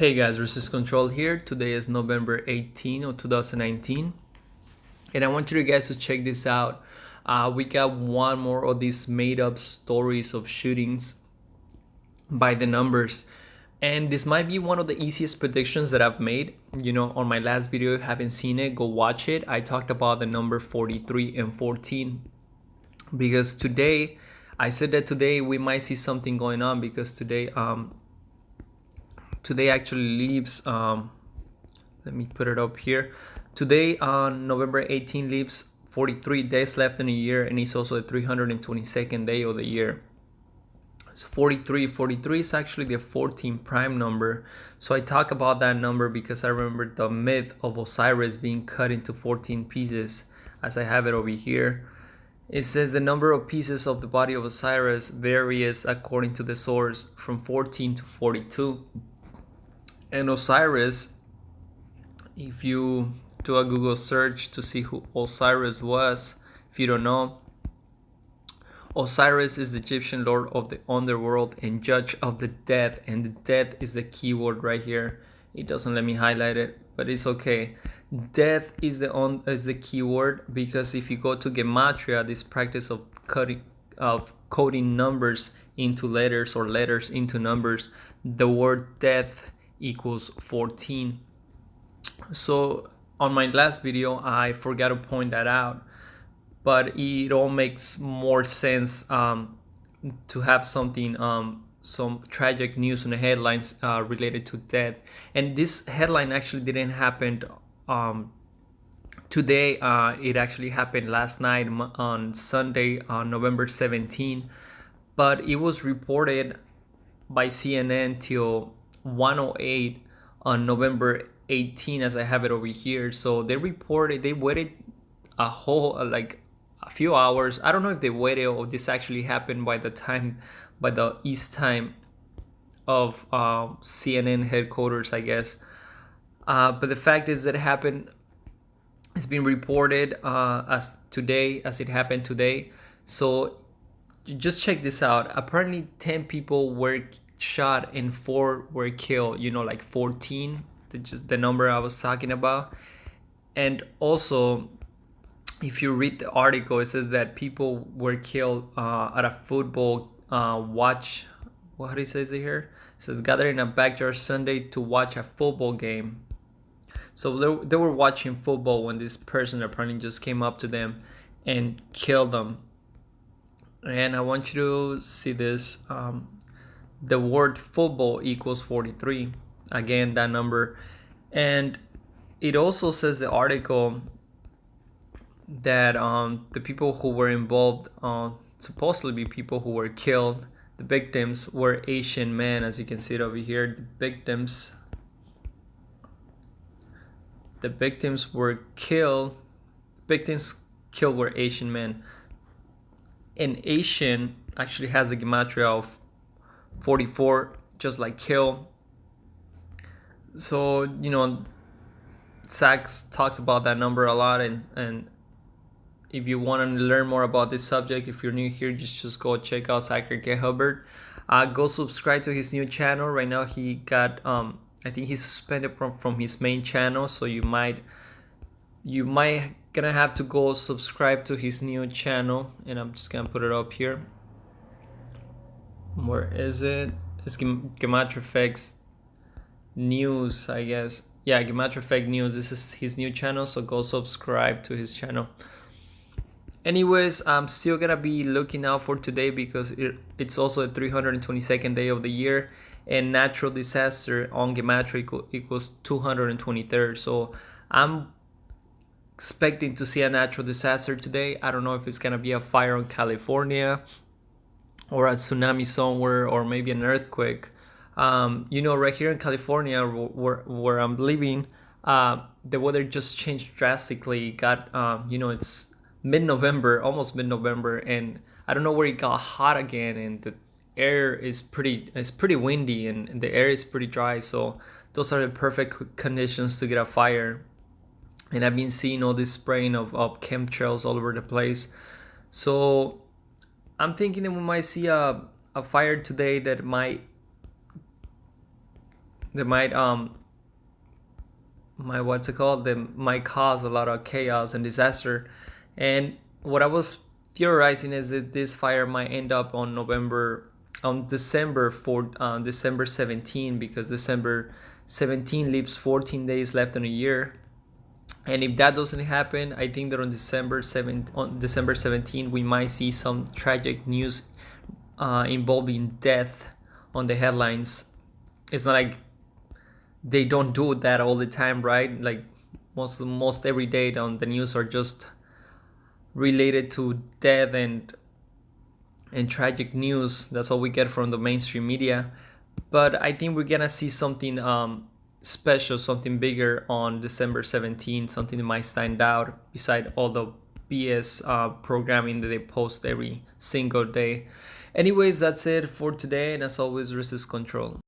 Hey guys, Resist Control here. Today is November 18 of 2019, and I want you guys to check this out. We got one more of these made-up stories of shootings by the numbers, and this might be one of the easiest predictions that I've made. On my last video, if you haven't seen it, go watch it. I talked about the number 43 and 14 because today, I said that today we might see something going on because today actually leaves let me put it up here. Today on November 18 leaves 43 days left in a year, and it's also the 322nd day of the year. So 43 is actually the 14 prime number. So I talk about that number because I remember the myth of Osiris being cut into 14 pieces, as I have it over here. It says the number of pieces of the body of Osiris varies according to the source from 14 to 42. And Osiris, if you do a Google search to see who Osiris was, if you don't know, Osiris is the Egyptian lord of the underworld and judge of the dead, and the death is the keyword right here. It doesn't let me highlight it, but it's okay. Death is the keyword because if you go to Gematria, this practice of coding numbers into letters or letters into numbers, the word death equals 14. So on my last video I forgot to point that out, but it all makes more sense to have something some tragic news in the headlines related to death. And this headline actually didn't happen today. It actually happened last night on Sunday, November 17, but it was reported by CNN till 1:08 on November 18, as I have it over here. So they waited a whole like a few hours. I don't know if they waited or this actually happened by the East time of CNN headquarters, I guess. But the fact is that it happened. It's been reported as it happened today. So just check this out. Apparently 10 people were shot and 4 were killed, like 14, just the number I was talking about. And also, if you read the article, it says that people were killed at a football watch. What he says here? It says gathered in a backyard Sunday to watch a football game. So they were watching football when this person apparently just came up to them and killed them. And I want you to see this. The word football equals 43. Again, that number. And it also says the article that the people who were involved, supposedly be people who were killed, the victims were Asian men, as you can see it over here. The victims were killed. Victims killed were Asian men. And Asian actually has a gematria of 44, just like kill. So Sachs talks about that number a lot, and if you want to learn more about this subject, if you're new here, just go check out Zachary K. Hubbard. Go subscribe to his new channel. Right now he got I think he's suspended from his main channel, so you might gonna have to go subscribe to his new channel. And I'm just gonna put it up here. Where is it? It's Gematria Effects News, I guess. Yeah, Gematria Effect News. This is his new channel, so go subscribe to his channel. Anyways, I'm still gonna be looking out for today because it's also the 322nd day of the year, and natural disaster on Gematria equals 223rd. So I'm expecting to see a natural disaster today. I don't know if it's gonna be a fire in California or a tsunami somewhere, or maybe an earthquake. Right here in California where I'm living, the weather just changed drastically. It's almost mid-November, and I don't know where it got hot again, and the air is pretty windy, and the air is pretty dry. So those are the perfect conditions to get a fire. And I've been seeing all this spraying of chemtrails all over the place. So I'm thinking that we might see a fire today that might they might my what's it called they might cause a lot of chaos and disaster. And what I was theorizing is that this fire might end up on December 17, because December 17 leaves 14 days left in a year. And if that doesn't happen, I think that on December 17 we might see some tragic news involving death on the headlines. It's not like they don't do that all the time, right? Like most every day on the news are just related to death and tragic news. That's all we get from the mainstream media. But I think we're gonna see something special, something bigger on December 17th, something that might stand out beside all the BS programming that they post every single day. Anyways, that's it for today, and as always, resist control.